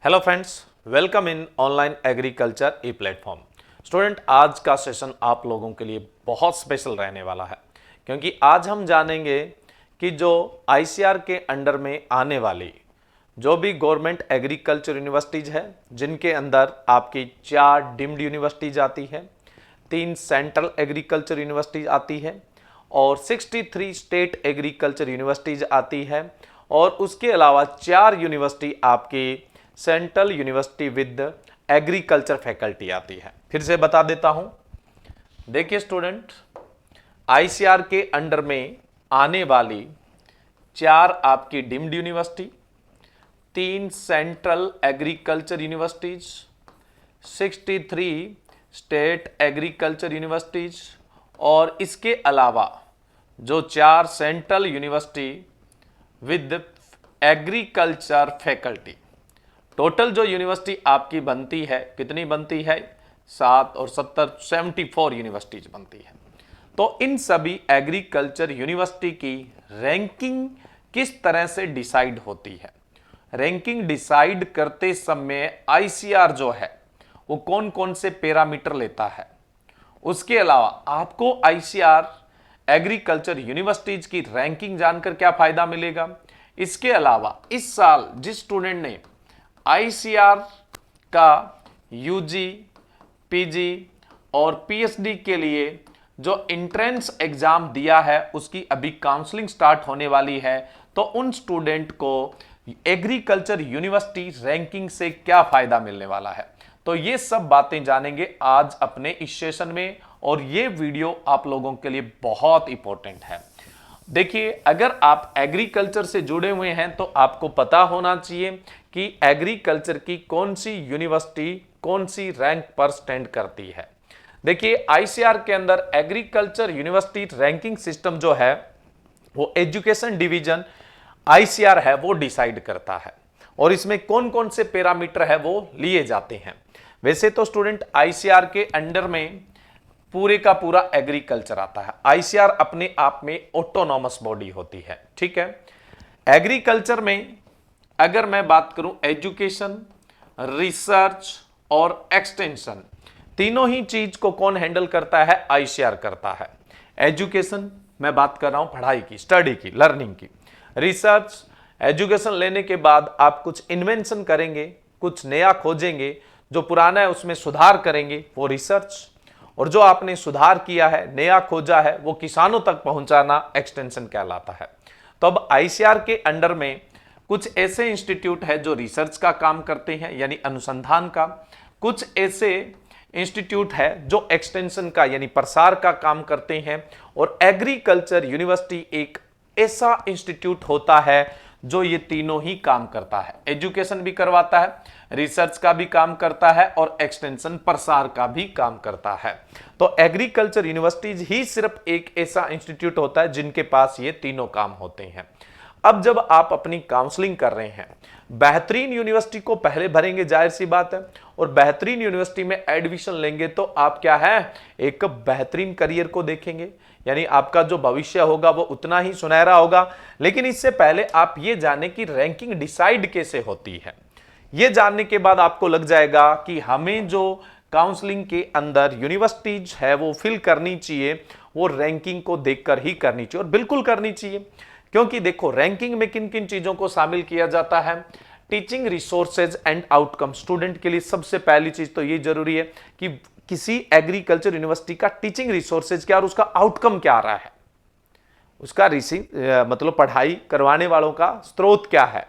Hello friends, welcome in online agriculture E platform. Student, आज का session आप लोगों के लिए बहुत स्पेशल रहने वाला है क्योंकि आज हम जानेंगे कि जो आईसीआर के अंडर में आने वाली जो भी गवर्नमेंट एग्रीकल्चर यूनिवर्सिटीज़ है, जिनके अंदर आपकी 4 डीम्ड यूनिवर्सिटीज़ आती है, 3 सेंट्रल एग्रीकल्चर यूनिवर्सिटीज आती है और 63 स्टेट एग्रीकल्चर यूनिवर्सिटीज आती है और उसके अलावा 4 यूनिवर्सिटी आपकी central university with agriculture faculty आती है। फिर से बता देता हूं, देखिए स्टूडेंट, आईसीआर के अंडर में आने वाली 4 आपकी deemed university, 3 central agriculture universities, 63 state agriculture universities और इसके अलावा जो 4 central university with agriculture faculty. Total जो यूनिवर्सिटी आपकी बनती है, कितनी बनती है? 7 और 70 74 यूनिवर्सिटीज बनती है। तो इन सभी एग्रीकल्चर यूनिवर्सिटी की रैंकिंग किस तरह से डिसाइड होती है? रैंकिंग डिसाइड करते समय आईसीआर जो है वो कौन कौन से पैरामीटर लेता है? उसके अलावा आपको आईसीआर एग्रीकल्चर यूनिवर्सिटीज की रैंकिंग जानकर क्या फायदा मिलेगा? इसके अलावा इस साल जिस स्टूडेंट ने आईसीआर का यूजी, पीजी और पीएचडी के लिए जो एंट्रेंस एग्जाम दिया है, उसकी अभी काउंसलिंग स्टार्ट होने वाली है, तो उन स्टूडेंट को एग्रीकल्चर यूनिवर्सिटी रैंकिंग से क्या फायदा मिलने वाला है? तो ये सब बातें जानेंगे आज अपने इस सेशन में और ये वीडियो आप लोगों के लिए बहुत इंपॉर्टेंट है। देखिए, अगर आप एग्रीकल्चर से जुड़े हुए हैं तो आपको पता होना चाहिए कि एग्रीकल्चर की कौन सी यूनिवर्सिटी कौन सी रैंक पर स्टैंड करती है। देखिए, आईसीआर के अंदर एग्रीकल्चर यूनिवर्सिटी रैंकिंग सिस्टम जो है वो एजुकेशन डिवीजन आईसीआर है वो डिसाइड करता है और इसमें कौन कौन से पैरामीटर है वो लिए जाते हैं। वैसे तो स्टूडेंट, आईसीआर के अंडर में पूरे का पूरा एग्रीकल्चर आता है। आईसीआर अपने आप में ऑटोनॉमस बॉडी होती है, ठीक है। एग्रीकल्चर में अगर मैं बात करूं, एजुकेशन, रिसर्च और एक्सटेंशन, तीनों ही चीज को कौन हैंडल करता है? आईसीआर करता है। एजुकेशन मैं बात कर रहा हूं पढ़ाई की, स्टडी की, लर्निंग की। रिसर्च, एजुकेशन लेने के बाद आप कुछ इन्वेंशन करेंगे, कुछ नया खोजेंगे, जो पुराना है उसमें सुधार करेंगे, वो रिसर्च। और जो आपने सुधार किया है, नया खोजा है, वो किसानों तक पहुंचाना एक्सटेंशन कहलाता है। तो अब आईसीआर के अंडर में कुछ ऐसे इंस्टीट्यूट है जो रिसर्च का काम करते हैं, यानी अनुसंधान का। कुछ ऐसे इंस्टीट्यूट है जो एक्सटेंशन का यानी प्रसार का काम करते हैं। और एग्रीकल्चर यूनिवर्सिटी एक ऐसा इंस्टीट्यूट होता है जो ये तीनों ही काम करता है। एजुकेशन भी करवाता है, रिसर्च का भी काम करता है और एक्सटेंशन प्रसार का भी काम करता है। तो एग्रीकल्चर यूनिवर्सिटीज ही सिर्फ एक ऐसा इंस्टीट्यूट होता है जिनके पास ये तीनों काम होते हैं। अब जब आप अपनी काउंसलिंग कर रहे हैं, बेहतरीन यूनिवर्सिटी को पहले भरेंगे, जाहिर सी बात है, और बेहतरीन यूनिवर्सिटी में एडमिशन लेंगे तो आप क्या है, एक बेहतरीन करियर को देखेंगे, यानी आपका जो भविष्य होगा वो उतना ही सुनहरा होगा। लेकिन इससे पहले आप ये जाने कि रैंकिंग डिसाइड कैसे होती है। ये जानने के बाद आपको लग जाएगा कि हमें जो काउंसलिंग के अंदर यूनिवर्सिटीज है वो फिल करनी चाहिए, वो रैंकिंग को देखकर ही करनी चाहिए, और बिल्कुल करनी चाहिए। क्योंकि देखो, रैंकिंग में किन किन चीजों को शामिल किया जाता है? Teaching resources and outcome. Student के लिए सबसे पहली चीज तो ये जरूरी है कि किसी एग्रीकल्चर यूनिवर्सिटी का टीचिंग रिसोर्सेज क्या और उसका आउटकम क्या आ रहा है, उसका मतलब पढ़ाई करवाने वालों का स्रोत क्या है,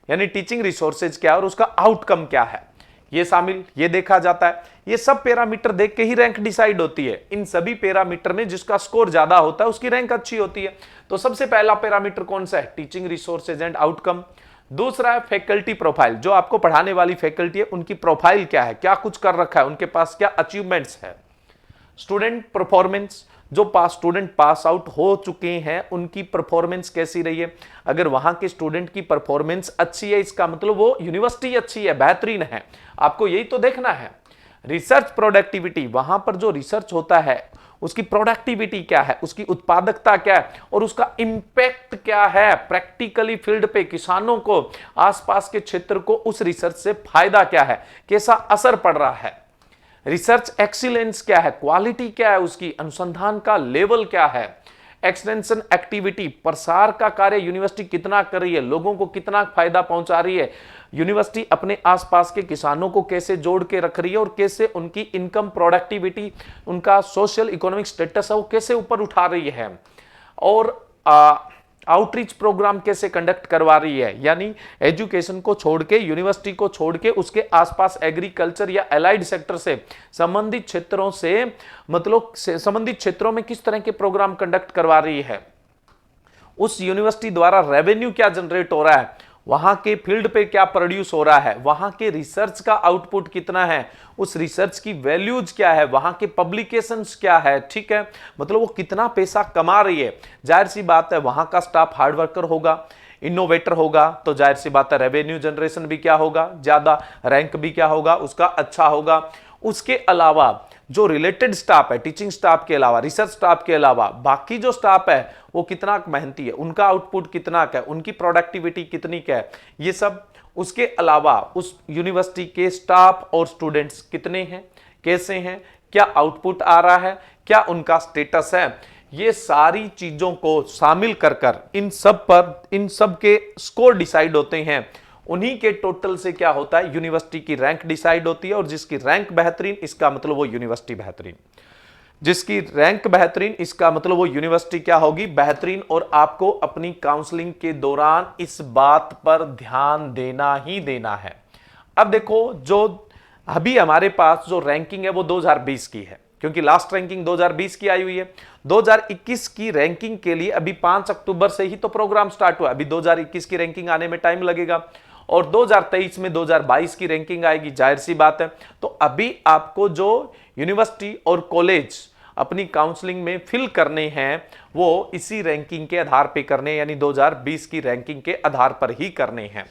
यानी टीचिंग रिसोर्सेज क्या और उसका आउटकम क्या है, ये शामिल, ये देखा जाता है। ये सब पैरामीटर देख के ही रैंक डिसाइड होती है। इन सभी पैरामीटर में जिसका स्कोर ज्यादा होता है उसकी रैंक अच्छी होती है। तो सबसे पहला पैरामीटर कौन सा है? Teaching resources and outcome. दूसरा है फैकल्टी प्रोफाइल, जो आपको पढ़ाने वाली फैकल्टी है उनकी प्रोफाइल क्या है, क्या कुछ कर रखा है, उनके पास क्या अचीवमेंट्स है। स्टूडेंट परफॉर्मेंस, जो स्टूडेंट पास आउट हो चुके हैं उनकी परफॉर्मेंस कैसी रही है। अगर वहां के स्टूडेंट की परफॉर्मेंस अच्छी है, इसका मतलब वो यूनिवर्सिटी अच्छी है, बेहतरीन है, आपको यही तो देखना है। रिसर्च प्रोडक्टिविटी, वहां पर जो रिसर्च होता है उसकी प्रोडक्टिविटी क्या है, उसकी उत्पादकता क्या है और उसका इंपैक्ट क्या है प्रैक्टिकली फील्ड पे, किसानों को, आसपास के क्षेत्र को उस रिसर्च से फायदा क्या है, कैसा असर पड़ रहा है। रिसर्च एक्सीलेंस क्या है, क्वालिटी क्या है उसकी, अनुसंधान का लेवल क्या है, एक्सटेंशन एक्टिविटी, प्रसार का कार्य यूनिवर्सिटी कितना कर रही है, लोगों को कितना फायदा पहुंचा रही है, यूनिवर्सिटी अपने आसपास के किसानों को कैसे जोड़ के रख रही है और कैसे उनकी इनकम प्रोडक्टिविटी, उनका सोशल इकोनॉमिक स्टेटस है वो कैसे ऊपर उठा रही है, और आउटरीच प्रोग्राम कैसे कंडक्ट करवा रही है, यानी एजुकेशन को छोड़ के, यूनिवर्सिटी को छोड़ के उसके आसपास एग्रीकल्चर या एलाइड सेक्टर से संबंधित क्षेत्रों से, मतलब संबंधित क्षेत्रों में किस तरह के प्रोग्राम कंडक्ट करवा रही है, उस यूनिवर्सिटी द्वारा रेवेन्यू क्या जनरेट हो रहा है, वहां के फील्ड पे क्या प्रोड्यूस हो रहा है, वहां के रिसर्च का आउटपुट कितना है, उस रिसर्च की वैल्यूज क्या है, वहां के पब्लिकेशंस क्या है, ठीक है, मतलब वो कितना पैसा कमा रही है। जाहिर सी बात है वहां का स्टाफ हार्ड वर्कर होगा, इनोवेटर होगा, तो जाहिर सी बात है रेवेन्यू जनरेशन भी क्या होगा, ज्यादा, रैंक भी क्या होगा उसका अच्छा होगा। उसके अलावा जो रिलेटेड स्टाफ है, टीचिंग स्टाफ के अलावा, रिसर्च स्टाफ के अलावा बाकी जो स्टाफ है वो कितना मेहनती है, उनका आउटपुट कितना क्या है, उनकी प्रोडक्टिविटी कितनी क्या है, ये सब। उसके अलावा उस यूनिवर्सिटी के स्टाफ और स्टूडेंट्स कितने हैं, कैसे हैं, क्या आउटपुट आ रहा है, क्या उनका स्टेटस है, ये सारी चीजों को शामिल कर इन सब के स्कोर डिसाइड होते हैं। उन्हीं के टोटल से क्या होता है, यूनिवर्सिटी की रैंक डिसाइड होती है, और जिसकी रैंक बेहतरीन इसका मतलब वो यूनिवर्सिटी बेहतरीन, जिसकी रैंक बेहतरीन इसका मतलब वो यूनिवर्सिटी क्या होगी, बेहतरीन। और आपको अपनी काउंसलिंग के दौरान इस बात पर ध्यान देना ही देना है। अब देखो, जो अभी हमारे पास जो रैंकिंग है वो 2020 की है, क्योंकि लास्ट रैंकिंग 2020 की आई हुई है। 2021 की रैंकिंग के लिए अभी 5 अक्टूबर से ही तो प्रोग्राम स्टार्ट हुआ, अभी 2021 की रैंकिंग आने में टाइम लगेगा, और 2023 में 2022 की रैंकिंग आएगी, जाहिर सी बात है। तो अभी आपको जो यूनिवर्सिटी और कॉलेज अपनी काउंसलिंग में फिल करने हैं वो इसी रैंकिंग के आधार पे करने, यानी 2020 की रैंकिंग के आधार पर ही करने हैं।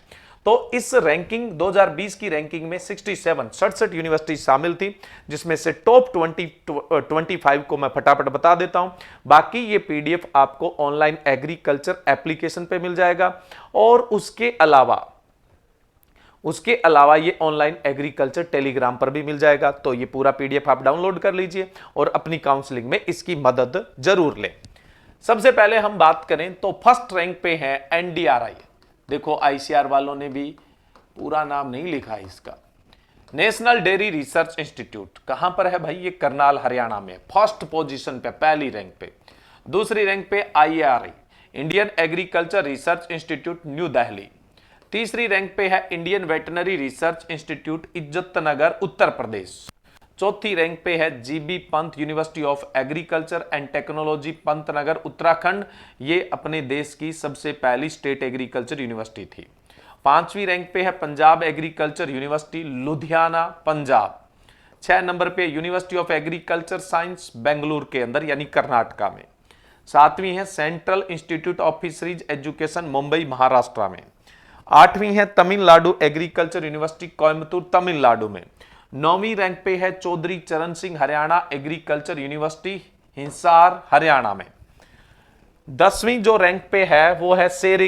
तो इस रैंकिंग 2020 की रैंकिंग में 67 यूनिवर्सिटी शामिल थी, जिसमें से टॉप 25 को मैं फटाफट बता देता हूं। बाकी ये पीडीएफ आपको ऑनलाइन एग्रीकल्चर एप्लीकेशन पे मिल जाएगा, और उसके अलावा ये ऑनलाइन एग्रीकल्चर टेलीग्राम पर भी मिल जाएगा। तो ये पूरा पीडीएफ आप डाउनलोड कर लीजिए और अपनी काउंसलिंग में इसकी मदद जरूर लें। सबसे पहले हम बात करें तो फर्स्ट रैंक पे है एनडीआरआई। देखो आईसीआर वालों ने भी पूरा नाम नहीं लिखा है इसका, नेशनल डेयरी रिसर्च इंस्टीट्यूट। कहां पर है भाई, ये करनाल हरियाणा में, फर्स्ट पोजीशन पे, पहली रैंक पे। दूसरी रैंक पे IARI, Indian Agriculture Research Institute, New Delhi. तीसरी रैंक पे है Indian Veterinary Research Institute, Izzatnagar, Uttar Pradesh. चौथी रैंक पे है GB Pant University of Agriculture and Technology, Pantnagar, Uttarakhand. ये अपने देश की सबसे पहली स्टेट एग्रीकल्चर यूनिवर्सिटी थी। पांचवी रैंक पे है Punjab Agriculture University, Ludhiana, Punjab. 6 number पे University of Agriculture Science, Bengaluru के अंदर, यानी कर्नाटका में। 7वीं है Central Institute of Fisheries Education, Mumbai, Maharashtra में। 8वीं है तमिलनाडु एग्रीकल्चर यूनिवर्सिटी, कोयम्बतूर, तमिलनाडु में। 9वीं रैंक पे है चौधरी चरण सिंह हरियाणा एग्रीकल्चर यूनिवर्सिटी, हिसार, हरियाणा में। 10वीं जो रैंक पे है वो है Sher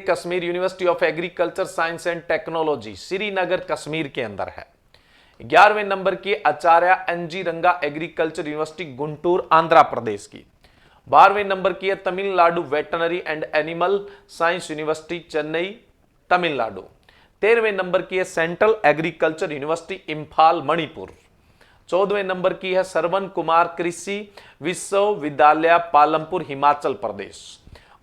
Kashmir University of Agriculture Science and Technology, Srinagar, Kashmir के अंदर है। 11वें नंबर की Acharya NG Ranga Agriculture University, Guntur, Andhra Pradesh की। 12वें नंबर की है Tamil Nadu Veterinary and Animal Science University, Chennai, Tamil Nadu. 13वें नंबर की है Central Agriculture University, Imphal, Manipur. 14वें नंबर की है सरवन कुमार कृषि विश्वविद्यालय, पालमपुर, हिमाचल प्रदेश।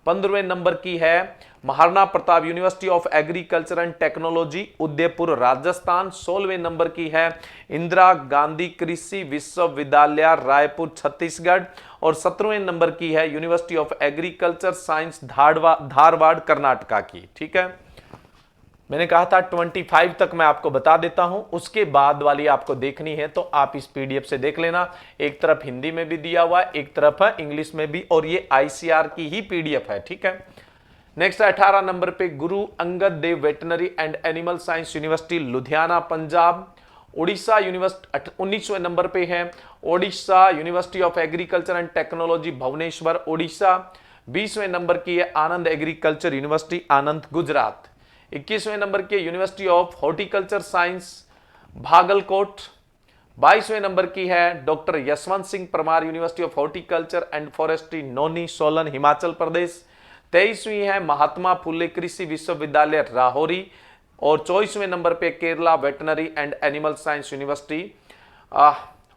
15वें नंबर की है Maharana Pratap University of Agriculture and Technology, Udaipur, Rajasthan. 16वें नंबर की है इंदिरा गांधी कृषि विश्वविद्यालय, रायपुर, छत्तीसगढ़। और 17वें नंबर की है university of Agriculture science, Dharwad, Karnataka की। ठीक है, मैंने कहा था 25 तक मैं आपको बता देता हूं, उसके बाद वाली आपको देखनी है तो आप इस पीडीएफ से देख लेना। एक तरफ हिंदी में भी दिया हुआ है, एक तरफ है इंग्लिश में भी, और ये आईसीआर की ही पीडीएफ है। ठीक है, नेक्स्ट 18 नंबर पे Guru Angad Dev Veterinary and Animal Science University Ludhiana Punjab. Orissa University 19वें नंबर पे है Odisha University of Agriculture and Technology Bhubaneswar Odisha. 20वें नंबर की है आनंद एग्रीकल्चर यूनिवर्सिटी आनंद गुजरात। 21वें नंबर की University of Horticulture Science Bagalkot. 22वें नंबर की है doctor Yashwant Singh Parmar University of Horticulture and Forestry Nauni Solan Himachal Pradesh. 23वीं है महात्मा फुले कृषि विश्वविद्यालय राहोरी। और 24वें नंबर पे Kerala veterinary and Animal Science university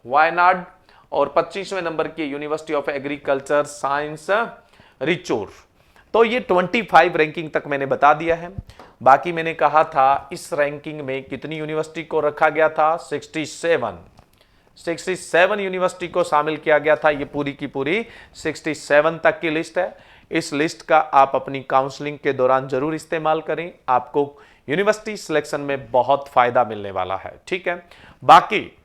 Wayanad. और 25वें नंबर की यूनिवर्सिटी ऑफ एग्रीकल्चर साइंस रिचूर। तो ये 25 रैंकिंग तक मैंने बता दिया है। बाकी मैंने कहा था इस रैंकिंग में कितनी यूनिवर्सिटी को रखा गया था, 67 यूनिवर्सिटी को शामिल किया गया था। ये पूरी की पूरी 67 तक की लिस्ट है। इस लिस्ट का आप अपनी काउंसलिंग के दौरान जरूर इस्तेमाल करें, आपको यूनिवर्सिटी सिलेक्शन में बहुत फायदा मिलने वाला है। ठीक है, बाकी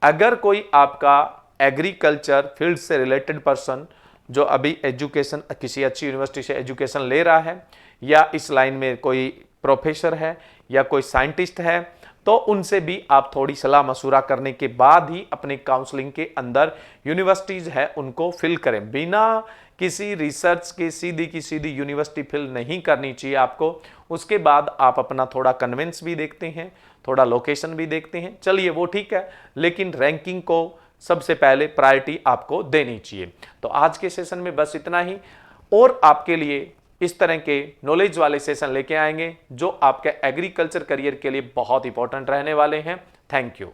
अगर कोई आपका एग्रीकल्चर फील्ड से रिलेटेड पर्सन जो अभी एजुकेशन किसी अच्छी यूनिवर्सिटी से एजुकेशन ले रहा है या इस लाइन में कोई प्रोफेसर है या कोई साइंटिस्ट है, तो उनसे भी आप थोड़ी सलाह मशुरा करने के बाद ही अपने काउंसलिंग के अंदर यूनिवर्सिटीज है उनको फिल करें। बिना किसी रिसर्च के सीधी की सीधी यूनिवर्सिटी फिल नहीं करनी चाहिए आपको। उसके बाद आप अपना थोड़ा कन्वेंस भी देखते हैं, थोड़ा लोकेशन भी देखते हैं, चलिए वो ठीक है, लेकिन रैंकिंग को सबसे पहले प्रायोरिटी आपको देनी चाहिए। तो आज के सेशन में बस इतना ही, और आपके लिए इस तरह के नॉलेज वाले सेशन लेके आएंगे जो आपके एग्रीकल्चर करियर के लिए बहुत इंपॉर्टेंट रहने वाले हैं। Thank you.